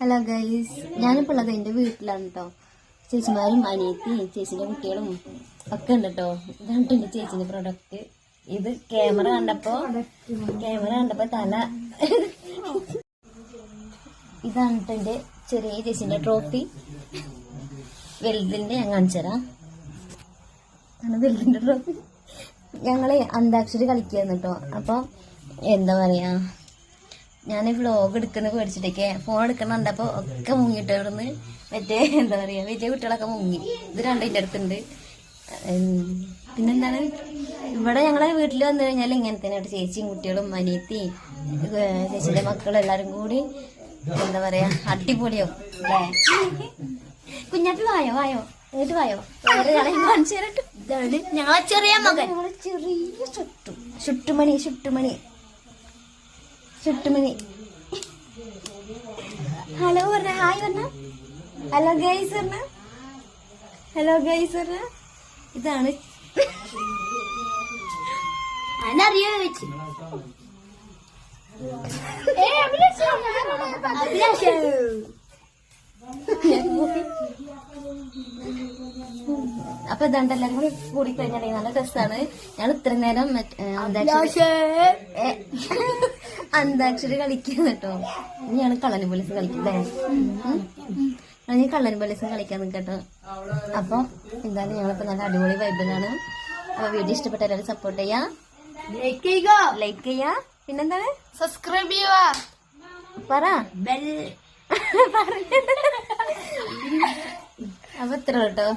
Hello guys, ഞാനിപ്പോൾ ഉള്ളത് എൻ്റെ വീട്ടിലാണ് കേട്ടോ. ചേച്ചിമാരും അനിയത്തി ചേച്ചിൻ്റെ കുട്ടികളും ഒക്കെ ഉണ്ട് കേട്ടോ. ഇതാണ് എൻ്റെ ചേച്ചിൻ്റെ പ്രൊഡക്റ്റ്. ഇത് ക്യാമറ കണ്ടപ്പോ തല ഇതാണ് എൻ്റെ ചെറിയ ചേച്ചിൻ്റെ ട്രോഫി. വലുതിൻ്റെ ഞാൻ കാണിച്ചുതരാം. ആണ് വലുതിൻ്റെ ട്രോഫി. ഞങ്ങള് അന്താക്ഷരി കളിക്കായിരുന്നു കേട്ടോ. അപ്പൊ എന്താ പറയാ, ഞാൻ വ്ലോഗ് എടുക്കുന്ന പേടിച്ചിട്ടേക്ക് ഫോൺ എടുക്കുന്ന കണ്ടപ്പോ ഒക്കെ മുങ്ങിട്ട് ഇവിടുന്ന് മറ്റേ എന്താ പറയാ വലിയ കുട്ടികളൊക്കെ മുങ്ങി. ഇത് രണ്ടിൻ്റെ അടുത്തുണ്ട്. പിന്നെന്താണ്, ഇവിടെ ഞങ്ങളെ വീട്ടിൽ വന്നു കഴിഞ്ഞാൽ ഇങ്ങനെ തന്നെ ചേച്ചിയും കുട്ടികളും അനിയത്തി ചേച്ചിന്റെ മക്കളും എല്ലാരും കൂടി എന്താ പറയാ അടിപൊളിയാവും അല്ലേ. കുഞ്ഞാപ്പി വായോ എന്നിട്ട് വായോ വേറെ കാണിച്ചു തരട്ടെ. ഇതാണ് ഞങ്ങളെ ചെറിയ മകൻ, ഞങ്ങളെ ചെറിയ ചുട്ടുമണി. ഹലോ പറഞ്ഞ, ഹായ് പറഞ്ഞ, ഹലോ ഗൈസ് പറഞ്ഞ. ഇതാണ് അറിയോ വെച്ച് അപ്പൊ ഇതാണ്ട് എല്ലാരും കൂടി കൂടി കഴിഞ്ഞാൽ നല്ല രസമാണ്. ഞാൻ ഇത്ര നേരം അന്താക്ഷരി കളിക്കാൻ കേട്ടോ. ഇനിയാണ് കള്ളൻ പോലീസ് കളിക്കല്ലേ. ഞാൻ കള്ളൻ പോലീസ് കളിക്കാൻ നിൽക്കട്ടോ. അപ്പൊ എന്തായാലും ഞങ്ങളിപ്പോ നല്ല അടിപൊളി വൈബിലാണ്. അപ്പൊ വീഡിയോ ഇഷ്ടപ്പെട്ട എല്ലാവരും സപ്പോർട്ട് ചെയ്യാ, ലൈക്ക് ചെയ്യാ, പിന്നെന്താണ് സബ്സ്ക്രൈബ് ചെയ്യുക, പറ ബെൽ. അപ്പൊ ഇത്ര കേട്ടോ.